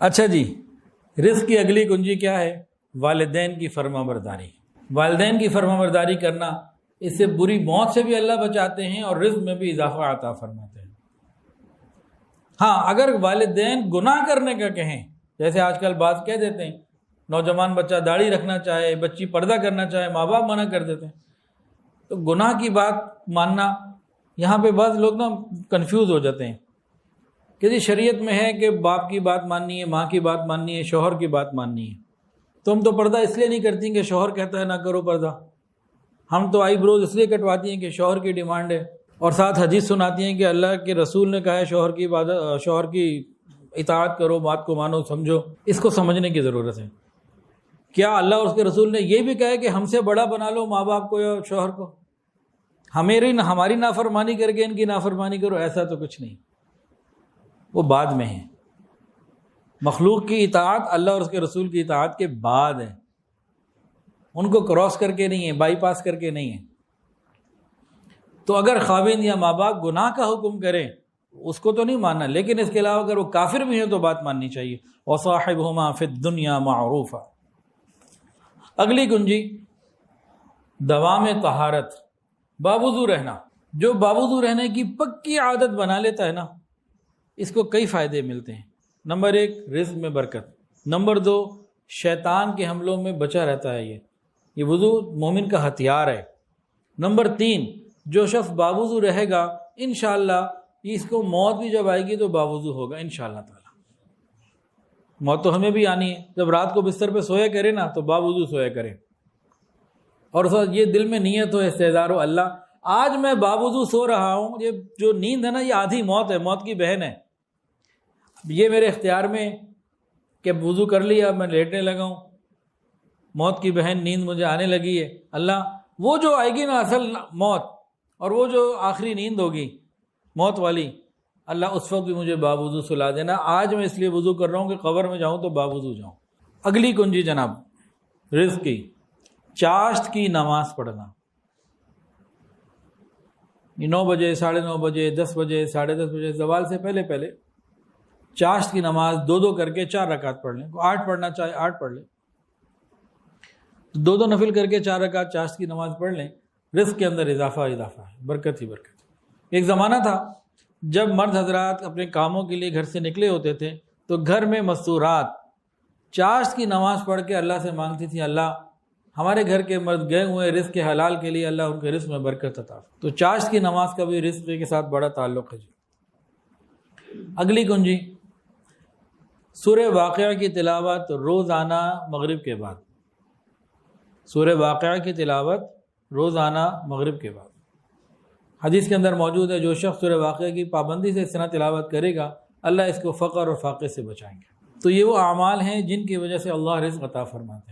اچھا جی، رزق کی اگلی کنجی کیا ہے؟ والدین کی فرما برداری۔ والدین کی فرما برداری کرنا، اس سے بری موت سے بھی اللہ بچاتے ہیں اور رزق میں بھی اضافہ عطا فرماتے ہیں۔ ہاں، اگر والدین گناہ کرنے کا کہیں، جیسے آج کل بعض کہہ دیتے ہیں نوجوان بچہ داڑھی رکھنا چاہے، بچی پردہ کرنا چاہے، ماں باپ منع کر دیتے ہیں، تو گناہ کی بات ماننا، یہاں پہ بعض لوگ کنفیوز ہو جاتے ہیں کہ جی شریعت میں ہے کہ باپ کی بات ماننی ہے، ماں کی بات ماننی ہے، شوہر کی بات ماننی ہے، تم تو پردہ اس لیے نہیں کرتی کہ شوہر کہتا ہے نہ کرو پردہ، ہم تو آئی بروز اس لیے کٹواتی ہیں کہ شوہر کی ڈیمانڈ ہے، اور ساتھ حدیث سناتی ہیں کہ اللہ کے رسول نے کہا ہے شوہر کی اطاعت کرو، بات کو مانو، سمجھو۔ اس کو سمجھنے کی ضرورت ہے۔ کیا اللہ اور اس کے رسول نے یہ بھی کہا ہے کہ ہم سے بڑا بنا لو ماں باپ کو یا شوہر کو، ہماری نافرمانی کر کے ان کی نافرمانی کرو؟ ایسا تو کچھ نہیں، وہ بعد میں ہے۔ مخلوق کی اطاعت اللہ اور اس کے رسول کی اطاعت کے بعد ہے، ان کو کراس کر کے نہیں ہے، بائی پاس کر کے نہیں ہے۔ تو اگر خاوند یا ماں باپ گناہ کا حکم کریں اس کو تو نہیں ماننا، لیکن اس کے علاوہ اگر وہ کافر بھی ہیں تو بات ماننی چاہیے۔ وَصَاحِبْهُمَا فِي الدُّنْيَا مَعْرُوفًا۔ اگلی کنجی دوام طہارت، باوضو رہنا۔ جو باوضو رہنے کی پکی عادت بنا لیتا ہے نا، اس کو کئی فائدے ملتے ہیں۔ نمبر 1، رزق میں برکت۔ نمبر 2، شیطان کے حملوں میں بچا رہتا ہے۔ یہ وضو مومن کا ہتھیار ہے۔ نمبر 3، جو شخص باوضو رہے گا انشاءاللہ اس کو موت بھی جب آئے گی تو باوضو ہوگا انشاءاللہ تعالی۔ موت تو ہمیں بھی آنی ہے، جب رات کو بستر پہ سویا کرے نا تو باوضو سویا کرے، اور اس وقت یہ دل میں نیت ہو، استعدار ہو، اللہ آج میں باوضو سو رہا ہوں، یہ جو نیند ہے نا یہ آدھی موت ہے، موت کی بہن ہے، یہ میرے اختیار میں کہ وضو کر لیا میں لیٹنے لگا ہوں، موت کی بہن نیند مجھے آنے لگی ہے، اللہ وہ جو آئے گی نا اصل موت، اور وہ جو آخری نیند ہوگی موت والی، اللہ اس وقت بھی مجھے باوضو سلا دینا۔ آج میں اس لیے وضو کر رہا ہوں کہ قبر میں جاؤں تو باوضو جاؤں۔ اگلی کنجی جناب رزق کی، چاشت کی نماز پڑھنا۔ 9 بجے، 9:30 بجے، 10 بجے، 10:30 بجے، زوال سے پہلے پہلے چاشت کی نماز 2 کر کے 4 رکعت پڑھ لیں۔ 8 پڑھنا چاہے 8 پڑھ لیں، 2 نفل کر کے 4 رکعت چاشت کی نماز پڑھ لیں۔ رزق کے اندر اضافہ ہے، برکت ہی برکت۔ ایک زمانہ تھا جب مرد حضرات اپنے کاموں کے لیے گھر سے نکلے ہوتے تھے تو گھر میں مستورات چاشت کی نماز پڑھ کے اللہ سے مانگتی تھی، اللہ ہمارے گھر کے مرد گئے ہوئے رزق کے حلال کے لیے، اللہ ان کے رزق میں برکت عطا۔ تو چاشت کی نماز کا بھی رزق کے ساتھ بڑا تعلق ہے جی۔ اگلی کنجی سورہ واقعہ کی تلاوت روزانہ مغرب کے بعد۔ سورہ واقعہ کی تلاوت روزانہ مغرب کے بعد، حدیث کے اندر موجود ہے جو شخص سورہ واقعہ کی پابندی سے اس طرح تلاوت کرے گا اللہ اس کو فقر اور فاقے سے بچائیں گے۔ تو یہ وہ اعمال ہیں جن کی وجہ سے اللہ رزق عطا فرماتے ہیں۔